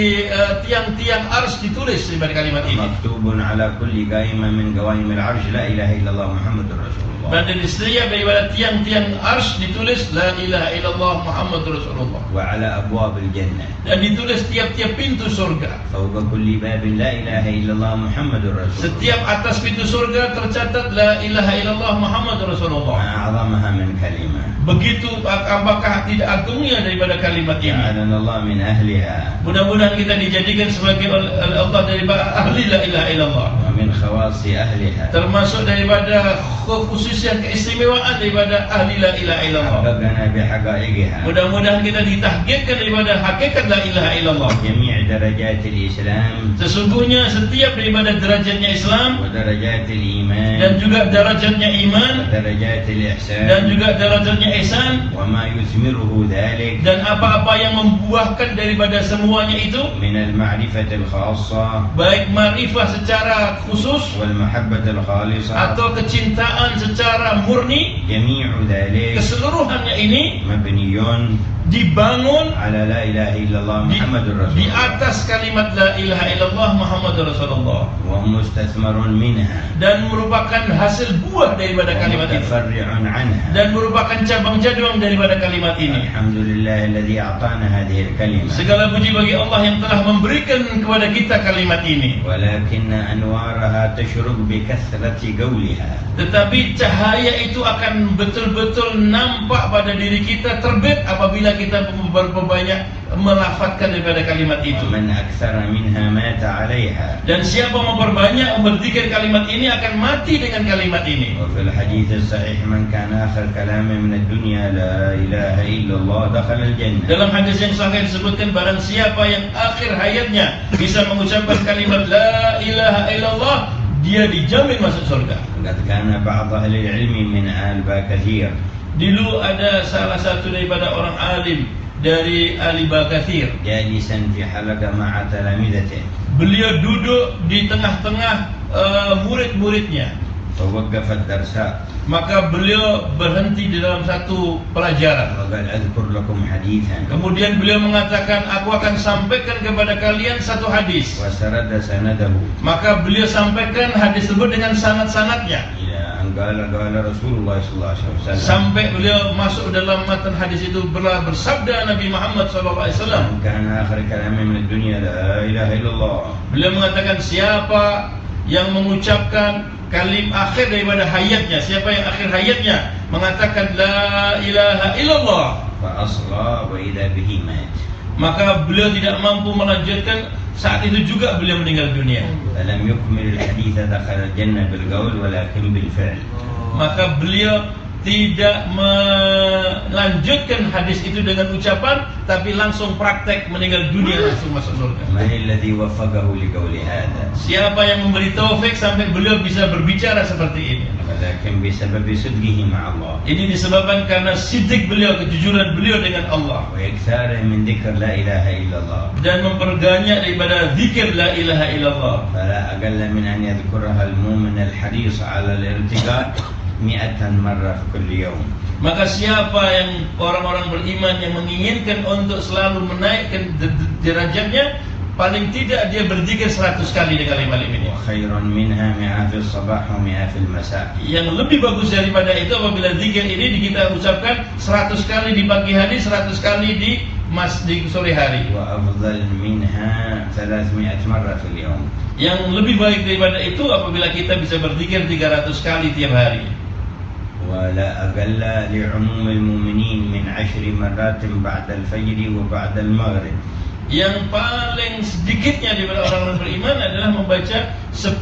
tiang-tiang ars ditulis daripada kalimat ini. مكتوب على كل قائمة من قوائم العرش لا إله إلا الله محمد رسول الله. Dan di setiap daripada tiang-tiang ars ditulis la ilaha illallah Muhammad Rasulullah. وعلى أبواب الجنة. Dan ditulis tiap-tiap pintu surga. فوق كل باب لا إله إلا الله محمد رسول الله. Setiap atas pintu surga tercatat la ilaha illallah Muhammad Rasulullah. ما أعظمها من كلمة. Begitu apakah tidak agungnya daripada kalimat ini? جعلنا الله من أهلها. Mudah-mudahan kita dijadikan sebagai Allah daripada ahli la ilaha illallah, ومن خواص أهلها. termasuk daripada kekhususian keistimewaan daripada ahli la ilaha illallah. حققنا بحقائقها. Mudah-mudahan kita ditahqiqkan daripada hakikat la ilaha illallah. جميع درجات الإسلام Sesungguhnya setiap daripada derajatnya Islam ودرجات الإيمان dan juga derajatnya iman ودرجات الإحسان dan juga derajatnya ihsan, وما يثمره ذلك dan apa-apa yang membuahkan daripada semuanya itu, من المعرفة الخاصة baik ma'rifah secara khusus والمحبة الخالصة. atau kecintaan secara murni, جميع ذلك keseluruhannya ini مبني dibangun على لا إله إلا الله محمد رسول di الله atas kalimat la ilaha illallah Muhammadur Rasulullah, ومستثمر منها dan merupakan hasil buah daripada kalimat itu, ومتفرع عنها. dan merupakan cabang-cabang daripada kalimat ini. الحمد لله الذي أعطانا هذه الكلمة. Segala puji bagi Allah yang telah memberikan kepada kita kalimat ini. ولكن أنوارها تشرق بكثرة قولها. Tetapi cahaya itu akan betul-betul nampak pada diri kita, terbit apabila kita berbanyak melafazkan daripada kalimat itu. ومن أكثر منها مات عليها. Dan siapa memperbanyak berzikir kalimat ini akan mati dengan kalimat ini. وفي الحديث الصحيح من كان آخر كلامه من الدنيا لا إله إلا الله دخل الجنة. Dalam hadis yang sahih disebutkan barang siapa yang akhir hayatnya bisa mengucapkan kalimat la ilaha illallah, dia dijamin masuk surga. قد كان بعض أهل العلم من آل باكثير. Dulu ada salah satu daripada orang alim dari ahli Bakathir. جالسا في حلقة مع تلامذته. Beliau duduk di tengah-tengah murid-muridnya. فوقف الدرساء. Maka beliau berhenti di dalam satu pelajaran. وقال أذكر لكم حديثا. Kemudian beliau mengatakan, aku akan sampaikan kepada kalian satu hadis. وسرد سنده. Maka beliau sampaikan hadis tersebut dengan sanad-sanadnya. إلى أن قال رسول الله صلى الله عليه وسلم. Sampai beliau masuk dalam matan hadis itu bersabda Nabi Muhammad SAW. من كان آخر كلامه من الدنيا لا إله إلا الله. Beliau mengatakan, siapa yang mengucapkan kalim akhir daripada hayatnya, siapa yang akhir hayatnya mengatakan la ilaha illallah, فأصغى وإذا به مات. maka beliau tidak mampu melanjutkan, saat itu juga beliau meninggal dunia. فلم يكمل الحديث دخل الجنة بالقول ولكن بالفعل. Maka beliau tidak melanjutkan hadis itu dengan ucapan, tapi langsung praktek, meninggal dunia langsung masuk surga. من الذي وفقه لقول هذا؟ Siapa yang memberi taufik sampai beliau bisa berbicara seperti ini? ولكن بسبب صدقه مع الله Ini disebabkan karena sidik beliau, kejujuran beliau dengan Allah, وإكثاره من ذكر لا إله إلا الله. dan memperbanyak daripada zikir la ilaha illallah. فلا أقل من أن يذكرها المؤمن الحريص على الارتقاء 100 مرة في كل يوم. Maka siapa yang orang-orang beriman yang menginginkan untuk selalu menaikkan derajatnya, paling tidak dia berzikir 100 kali dengan kalimat ini. وخير منها 100 في الصباح و100 في المساء. Yang lebih bagus daripada itu apabila zikir ini kita ucapkan 100 kali di pagi hari, 100 kali di sore hari. وأفضل منها 300 مرة في اليوم. Yang lebih baik daripada itu apabila kita bisa berzikir 300 kali tiap hari. ولا أقل لعموم المؤمنين من 10 مرات بعد الفجر وبعد المغرب. Yang paling sedikitnya daripada orang-orang beriman adalah membaca 10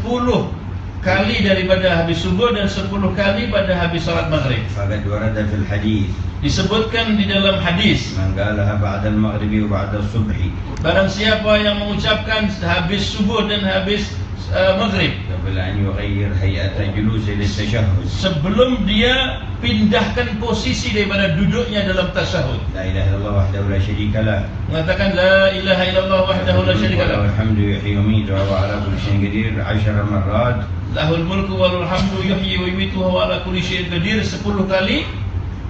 kali daripada habis subuh dan 10 kali pada habis salat maghrib. فقد ورد في الحديث Disebutkan di dalam hadis, من قالها بعد المغرب وبعد الصبح barang siapa yang mengucapkan habis subuh dan habis maghrib, قبل أن يغير هيئة جلوسه للتشهد. sebelum dia pindahkan posisi daripada duduknya dalam tasyahud, لا إله إلا الله وحده لا شريك له. mengatakan la ilaha illallah wahdahu la syarika وله lah, الحمد يحيي ويميت وهو على كل شيء قدير 10 مرات. lahul mulku walul hamdu yuhyi wa yumiitu wa huwa ala kulli syai'in qadir 10 kali,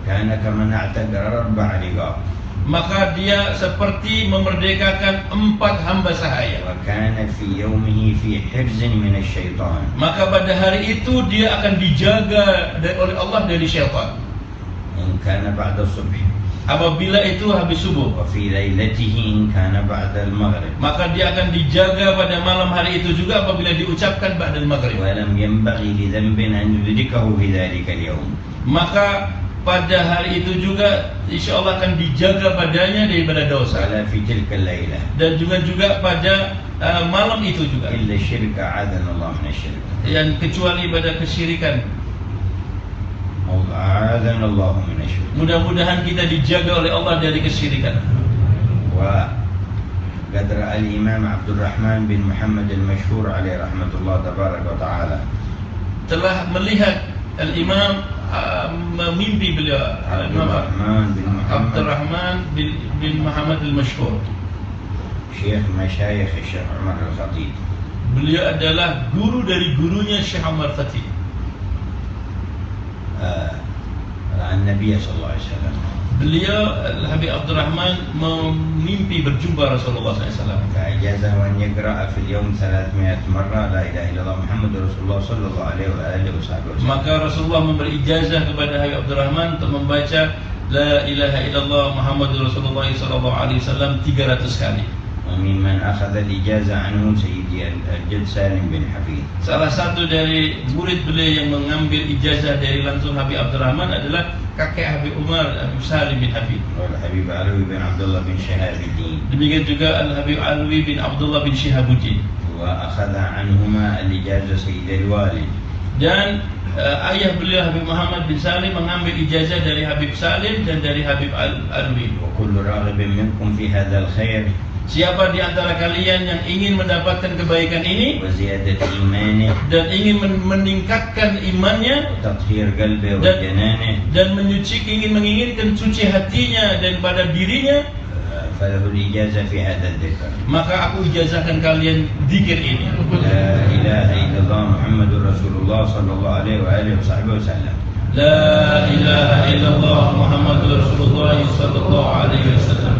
كان كمن اعتق 4 رقاب. maka dia seperti memerdekakan 4 hamba sahaya. وكان في يومه في حفظ من الشيطان. Maka pada hari itu dia akan dijaga oleh Allah dari syaitan. إن كان بعد الصبح. Apabila itu habis subuh, وفي ليلته إن كان بعد المغرب. maka dia akan dijaga pada malam hari itu juga apabila diucapkan ba'dal maghrib. ولم ينبغي لذنب أن يدركه في ذلك اليوم. Maka pada hari itu juga insya Allah akan dijaga badannya daripada dosa. ولا في تلك الليلة. Dan juga pada malam itu juga. إلا الشرك أعاذنا الله من الشرك. Yang kecuali pada kesyirikan. أعاذنا الله من الشرك. Mudah-mudahan kita dijaga oleh Allah dari kesyirikan. وقد رأى الإمام عبد الرحمن بن محمد المشهور عليه رحمة الله تبارك وتعالى. Telah melihat Al-Imam mimpi beliau Abdurrahman bin Muhammad al-Mashhur, Syekh Masyayikh Syekh Umar al-Khatib. Beliau adalah guru dari gurunya Syekh Umar Khatib. عن النبي صلى الله عليه وسلم. Beliau Habib Abdurrahman memimpi berjumpa Rasulullah SAW. فأجازه أن يقرأ في اليوم 300 مرة لا إله إلا الله محمد رسول الله صلى الله عليه وآله وصحبه وسلم. Maka Rasulullah memberi ijazah kepada Habib Abdurrahman untuk membaca La ilaha illallah Muhammadur Rasulullah sallallahu alaihi wasallam 300 kali. وممن أخذ الإجازة عنه سيدي الجد سالم بن حفيظ. Salah satu dari murid beliau yang mengambil ijazah dari langsung Habib Abdurrahman adalah kakek Habib Umar Habib Salim bin Habib. والحبيب علوي بن عبد الله بن شهاب الدين. Demikian juga Al Habib Alwi bin Abdullah bin Shihabuddin. وأخذ عنهما الإجازة سيد الوالد. Dan ayah beliau Habib Muhammad bin Salim mengambil ijazah dari Habib Salim dan dari Habib Alwi. وكل راغب منكم في هذا الخير. Siapa di antara kalian yang ingin mendapatkan kebaikan ini وزيادة إيمانه dan ingin meningkatkan imannya وتطهير قلبه وجنانه dan menginginkan suci hatinya dan pada dirinya, فله الإجازة في هذا الذكر. maka aku ijazahkan kalian zikir ini. لا إله إلا الله محمد رسول الله صلى الله عليه وآله وصحبه وسلم. La ilaha illallah Muhammadur Rasulullah sallallahu alaihi wasallam.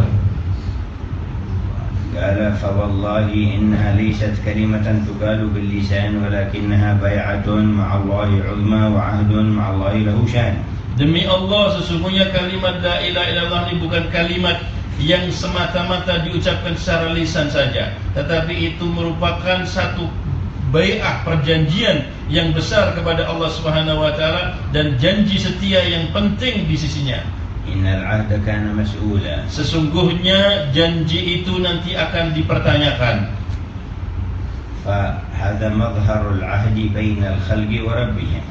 قال فوالله إنها ليست كلمة تقال باللسان ولكنها بيعة مع الله عظمى وعهد مع الله له شان. Demi Allah, sesungguhnya kalimat la ilaha illallah ini bukan kalimat yang semata-mata diucapkan secara lisan saja, tetapi itu merupakan satu bai'ah, perjanjian yang besar kepada Allah Subhanahu wa taala dan janji setia yang penting di sisinya. Innal 'ahda kana mas'ula. Sesungguhnya janji itu nanti akan dipertanyakan. Fa hadha madhharul 'ahdi bainal khalqi wa rabbihim.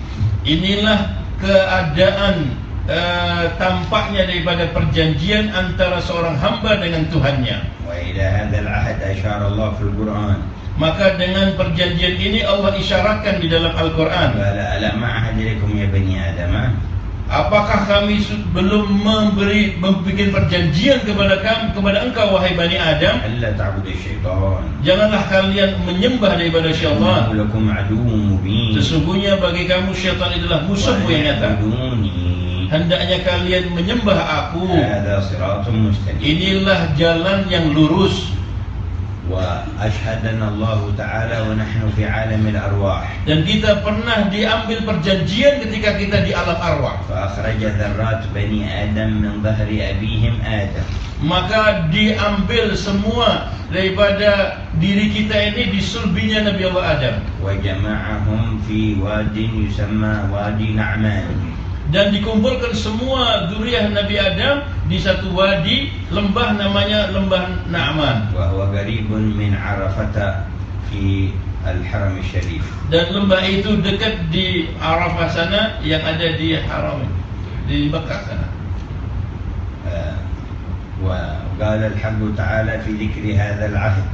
Inilah keadaan tampaknya daripada perjanjian antara seorang hamba dengan Tuhannya. Wa ila hadzal 'ahd asyara Allah fil Qur'an. Maka dengan perjanjian ini Allah isyaratkan di dalam Al-Quran. Qala ala ma'ahad ilaikum ya bani Adam. Apakah kami belum membuat perjanjian kepada engkau wahai Bani Adam? Alla ta'budu syaitan. Janganlah kalian menyembah daripada syaitan. Lakum aduwwun mubin. Sesungguhnya bagi kamu syaitan adalah musuhmu yang nyata. Hendaknya kalian menyembah aku. Hadza siratun mustaqim. Inilah jalan yang lurus. Wa ashhadana Allah Ta'ala wa nahnu fi 'alamil arwah. Dan kita pernah diambil perjanjian ketika kita di alam arwah. Fa akhraja dzarrat bani Adam min dhahri abihim Adam. Maka diambil semua daripada diri kita ini di sulbinya Nabi Allah Adam. Wa jama'ahum fi wadin yusamma wadi Na'man. Dan dikumpulkan semua zuriyah Nabi Adam di satu wadi, lembah namanya lembah Na'man. Wa huwa qaribun min Arafah fi al-Haram al-Sharif. Dan lembah itu dekat di Arafah sana yang ada di Haram di Mekah sana. Wa qala al-Haqq Ta'ala fi dzikri hadzal 'ahd.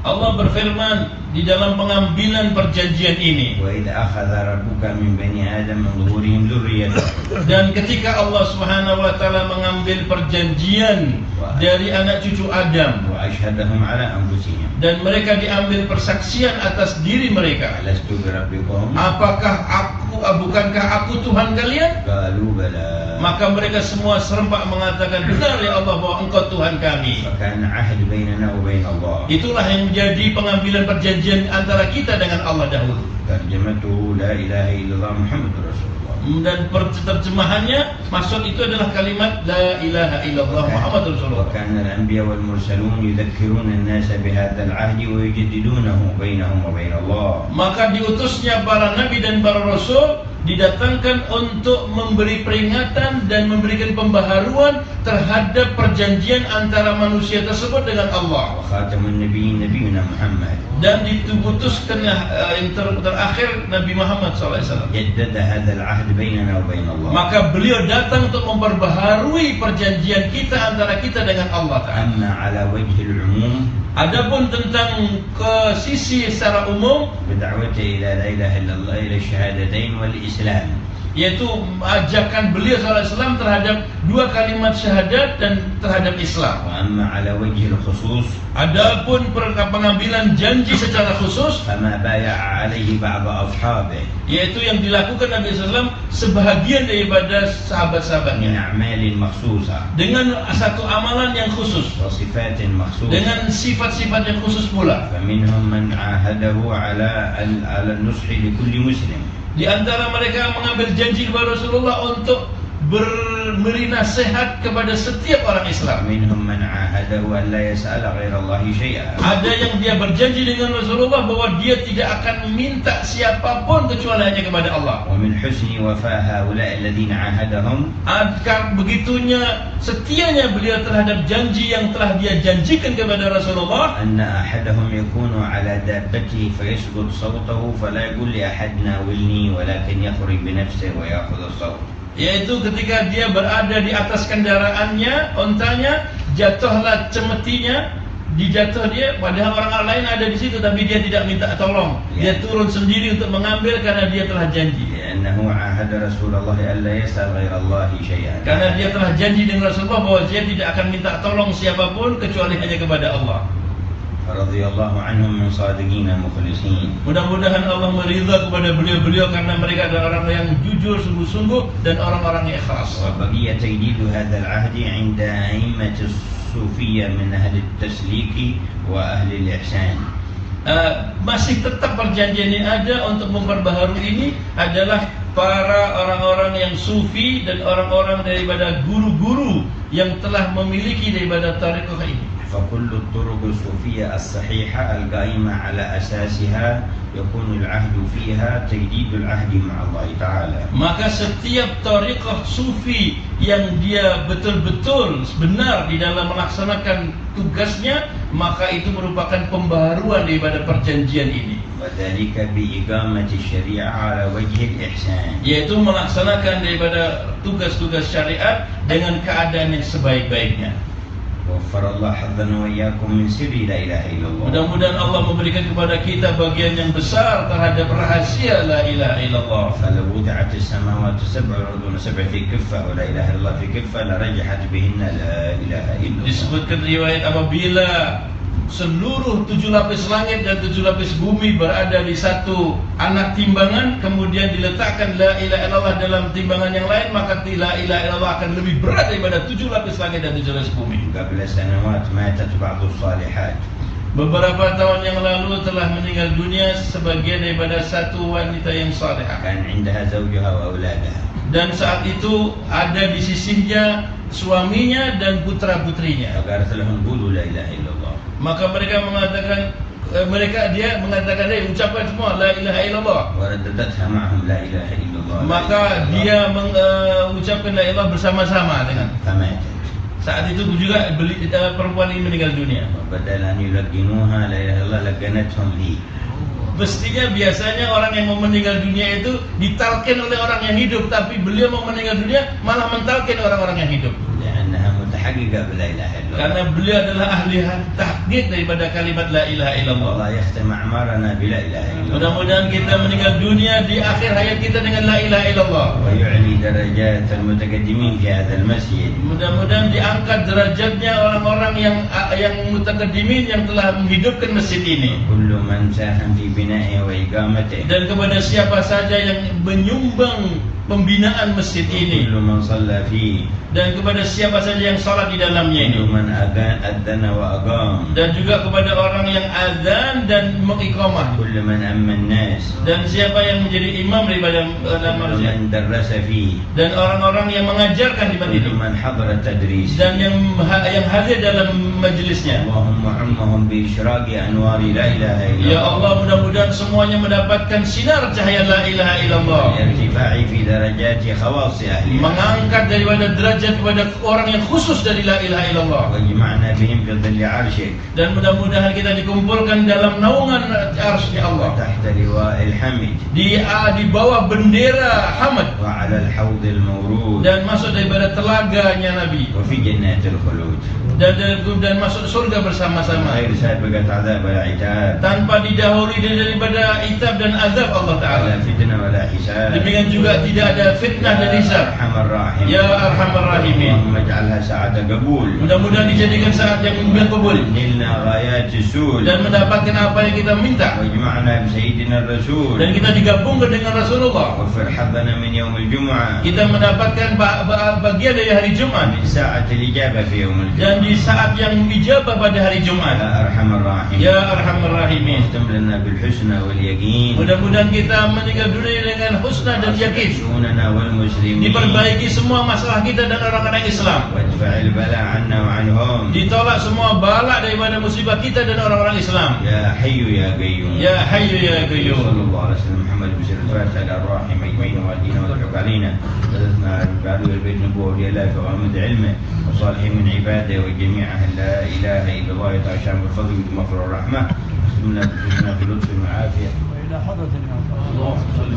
Allah berfirman di dalam pengambilan perjanjian ini. Wa idza akhadha rabbuka min bani Adam min dhuhurihim dzurriyyatahum. Dan ketika Allah Subhanahu wa taala mengambil perjanjian dari anak cucu Adam, wa asyhadahum 'ala anfusihim. Dan mereka diambil persaksian atas diri mereka. Alastu bi rabbikum? Bukankah aku Tuhan kalian? Qalu bala. Maka mereka semua serempak mengatakan, benar ya Allah bahwa Engkau Tuhan kami. Fakana 'ahd bainana wa bain Allah. Itulah yang menjadi pengambilan perjanjian antara kita dengan Allah dahulu. Tarjamatu la ilaha illallah Muhammadur Rasulullah. Dan terjemahannya maksud itu adalah kalimat la ilaha illallah Muhammadur Rasulullah. Kana al-anbiya wal mursalun yudzakkiruna an-nasa bihadzal 'ahdi wa yujaddidunahu bainahum wa bain Allah. Maka diutusnya para nabi dan para rasul didatangkan untuk memberi peringatan dan memberikan pembaharuan terhadap perjanjian antara manusia tersebut dengan Allah. Khatamun nabiyyin nabiyuna Muhammad. Dan diputuskan yang terakhir Nabi Muhammad SAW. Jaddada hadzal 'ahd bainana wa bain Allah. Maka beliau datang untuk memperbaharui perjanjian kita antara kita dengan Allah Ta'ala. Amma 'ala wajhil 'umum. Adapun tentang ke sisi secara umum, bid'awati ila la ilaha illallah ila syahadatain wal Islam. yaitu ajakan beliau SAW terhadap dua kalimat syahadat dan terhadap Islam. وأما على وجه الخصوص Adapun pengambilan janji secara khusus, فما بايع عليه بعض أصحابه yaitu yang dilakukan Nabi SAW sebahagian daripada من sahabat-sahabatnya أعمال مخصوصة dengan satu amalan yang khusus, وصفات مخصوصة. dengan sifat-sifat yang khusus pula. فمنهم من عاهده على النصح لكل مسلم. Di antara mereka mengambil janji kepada Rasulullah untuk memberi nasihat kepada setiap orang Islam. ومنهم من عاهده أن لا يسأل غير الله شيئا. Ada yang dia berjanji dengan Rasulullah bahwa dia tidak akan meminta siapapun kecuali hanya kepada Allah. ومن حسن وفاء هؤلاء الذين عاهدهم Begitunya setianya beliau terhadap janji yang telah dia janjikan kepada Rasulullah, أن أحدهم يكون على دابته فيسقط صوته فلا يقول لأحد ناولني ولكن يخرج بنفسه ويأخذ الصوت. yaitu ketika dia berada di atas kendaraannya, ontanya, jatuhlah cemetinya, dijatuh dia, padahal orang lain ada di situ tapi dia tidak minta tolong. Dia turun sendiri untuk mengambil karena dia telah janji. لأنه عاهد رسول الله ألا يسأل غير الله شيئا. Karena dia telah janji dengan Rasulullah bahwa dia tidak akan minta tolong siapapun kecuali hanya kepada Allah. رضي الله عنهم من صادقين مخلصين. Mudah-mudahan Allah meridha kepada beliau-beliau karena mereka adalah orang yang jujur sungguh-sungguh dan orang-orang yang ikhlas. وبقي تجديد هذا العهد عند أئمة الصوفية من أهل التسليك وأهل الإحسان. Masih tetap perjanjian ini ada untuk memperbaharui ini adalah para orang-orang yang sufi dan orang-orang daripada guru-guru yang telah memiliki daripada tariqah ini. فكل الطرق الصوفية الصحيحة القائمة على أساسها يكون العهد فيها تجديد العهد مع الله تعالى. Maka setiap tariqah sufi yang dia betul-betul benar di dalam melaksanakan tugasnya, maka itu merupakan pembaharuan daripada perjanjian ini. وذلك بإقامة الشريعة على وجه الإحسان. Yaitu melaksanakan daripada tugas-tugas syariat dengan keadaan yang sebaik-baiknya. وفر الله حظنا وإياكم من سر لا إله إلا الله. Mudah-mudahan Allah memberikan kepada kita bagian yang besar terhadap rahasia la ilaha illallah. فلو وضعت السماوات السبع والأرض سبع في كفة ولا إله إلا الله في كفة لرجحت بهن لا إله إلا الله. Disebutkan riwayat apabila seluruh 7 lapis langit dan 7 lapis bumi berada di satu anak timbangan, kemudian diletakkan la ilaha illallah dalam timbangan yang lain, maka la ilaha illallah akan lebih berat daripada 7 lapis langit dan 7 lapis bumi. قبل سنوات ماتت بعض الصالحات. Beberapa tahun yang lalu telah meninggal dunia sebagian daripada satu wanita yang salehah. كان عندها زوجها وأولادها. Dan saat itu ada di sisinya suaminya dan putra-putrinya. فقالت لهم قولوا لا إله إلا الله. Maka dia mengatakan ucapkan semua la ilaha illallah. ورددتها معهم لا إله إلا الله. Maka dia mengucapkan la ilaha bersama-sama dengan. فماتت. Saat itu juga perempuan ini meninggal dunia. بدل أن يلقنوها لا إله إلا الله لقنتهم لي. Mestinya biasanya orang yang mau meninggal dunia itu ditalkin oleh orang yang hidup, tapi beliau mau meninggal dunia malah mentalkin orang-orang yang hidup. لأنها متحققة بلا إله إلا الله. Karena beliau adalah ahli tahqiq daripada kalimat la ilaha illallah. Allah yakhtam a'marana bila ilaha illallah. Mudah-mudahan kita meninggal dunia di akhir hayat kita dengan la ilaha illallah. Wa yu'li darajat al-mutaqaddimin fi hadzal masjid. Mudah-mudahan diangkat derajatnya orang-orang yang mutaqaddimin yang telah menghidupkan masjid ini. Kullu man saham fi bina'i wa iqamatihi. Dan kepada siapa saja yang menyumbang pembinaan masjid ini. Kullu man shalla fi. Dan kepada siapa saja yang salat di dalamnya ini. Kullu man adzana wa aqam. Dan juga kepada orang yang azan dan mengiqamah. Kullu man amma an-nas. Dan siapa yang menjadi imam daripada Kullu masjid. man darrasa fi. Dan orang-orang yang mengajarkan di masjid. Kullu man hadara tadris. Dan yang hadir dalam majelisnya. Allahumma ummahum bi isyraqi anwari la ilaha illallah. Ya Allah, mudah-mudahan semuanya mendapatkan sinar cahaya la ilaha illallah. Irtifa'i fi darajati khawasi ahli. Mengangkat daripada derajat kepada orang yang khusus dari la ilaha illallah. Wajma'na bihim fi dhilli 'arsyik. Dan mudah-mudahan kita dikumpulkan dalam naungan arsy Allah. Tahta liwa'il hamid. Di bawah bendera Hamad. Wa 'ala al-hawd al-mawrud. Dan masuk daripada telaganya Nabi. Wa fi jannatil khulud. dan masuk surga bersama-sama غير سابقة عذاب ولا عتاب tanpa didahului daripada itab dan azab Allah Ta'ala. ولا فتنة ولا حساب Demikian juga tidak ada fitnah dan hisab. أرحم الراحمين Ya Arhamar Rahimin. اللهم اجعلها ساعة قبول Mudah-mudahan dijadikan saat yang kabul نلنا غايات السول dan mendapatkan apa yang kita minta, واجمعنا بسيدنا الرسول dan kita digabungkan dengan Rasulullah. واغفر حظنا من يوم الجمعة Kita mendapatkan bagian dari hari Jumat من ساعة الإجابة في يوم الجمعة dan di saat yang ijabah pada hari Jumat. يا أرحم الراحمين Ya Arhamar Rahimin. اختم لنا بالحسنى واليقين Mudah-mudahan kita meninggal dunia dengan husna dan yakin. شؤوننا والمسلمين Diperbaiki semua masalah kita dan orang-orang Islam. وادفع البلاء عنا وعنهم Ditolak semua bala daripada musibah kita dan orang-orang Islam. يا حي يا قيوم Ya Hayyu ya صلى Qayyum. الله عليه وسلم محمد بشر الفاتحة على الراحم أجمعين والدينا والحق علينا ثلاثنا بعد البيت نبوة ولله فغامد علمه وصالحين من عباده وجميع أهل لا إله إلا الله يتعشى بالفضل والمغفرة والرحمة اسمنا بحسنى بلطف وعافية وإلى حضرة اللهم صل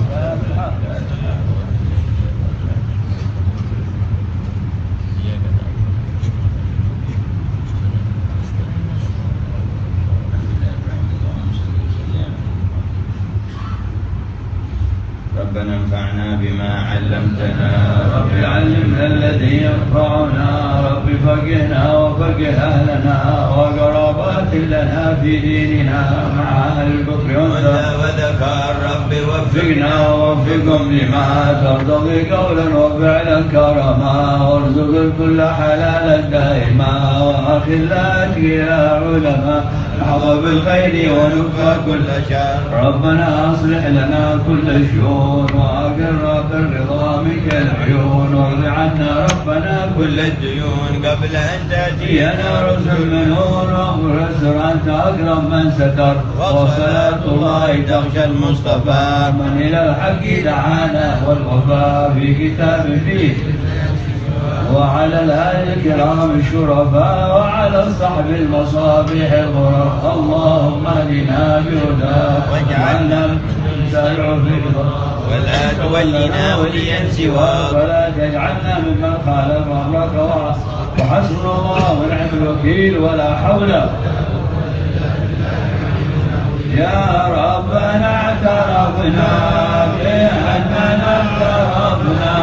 ربنا انفعنا بما علمتنا رب علمنا الذي ينفعنا رب فقهنا وفقه أهلنا وقرابات لنا في ديننا مع أهل الكفر وذكر رب وفقنا ووفقهم لما ترتضي قولا وفعلا كرما وارزق الكل حلالا دائما وأخلاك يا علماء نحظى بالخير ونكفى كل شر ربنا أصلح لنا كل الشؤون وأقرنا بالرضا منك العيون وارض عنا ربنا كل الديون قبل أن تأتينا رسل منون واغفر أنت أكرم من ستر وصلاة الله تغشى المصطفى من إلى الحق دعانا والوفاء في كتاب فيه وعلى الآل الكرام الشرفاء وعلى الصحب المصابيح الغرر اللهم اهدنا بهداك واجعلنا نسارع في رضاك ولا تولنا وليا سواك ولا تجعلنا ممن خالف أمرك وحسبنا الله ونعم الوكيل ولا حول يا ربنا اعترفنا بأننا اعترفنا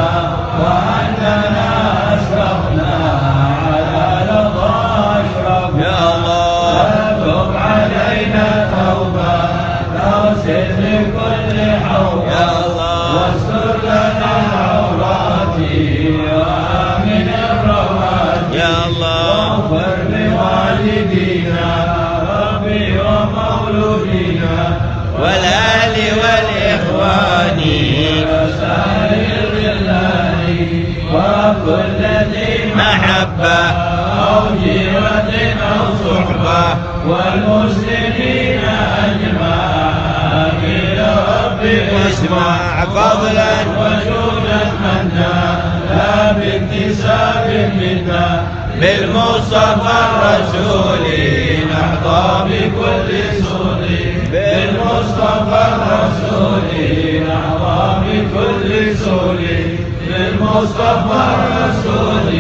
وأننا أسرفنا على لظى أشرف يا الله تب علينا توبة تغسل لكل حوبة يا الله واستر لنا العورات وآمن الروات يا الله واغفر لوالدينا ربي ومولودينا والآل والإخوان وسائر الغلان وكل ذي محبة أو جيرة أو صحبة والمسلمين أجمعين يا ربي واسمع فضلا وجودا منا لا باكتساب منا بالمصطفى الرسول نحظى بكل سؤل بالمصطفى الرسول نحظى بكل سؤل بالمصطفى الرسول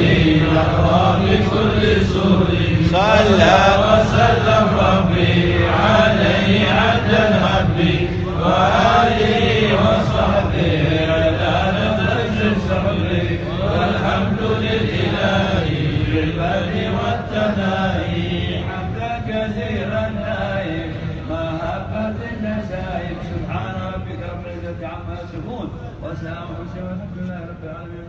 نحظى بكل سؤل صلى وسلم ربي عليه عدا ربي وآله وصحبه لا نفس صبري والحمد لله بالبر والتناهي حمدا كثيرا نايم مهبة النسائم سبحان ربك رب العزة عما يصفون وسلام على المرسلين والحمد لله رب العالمين.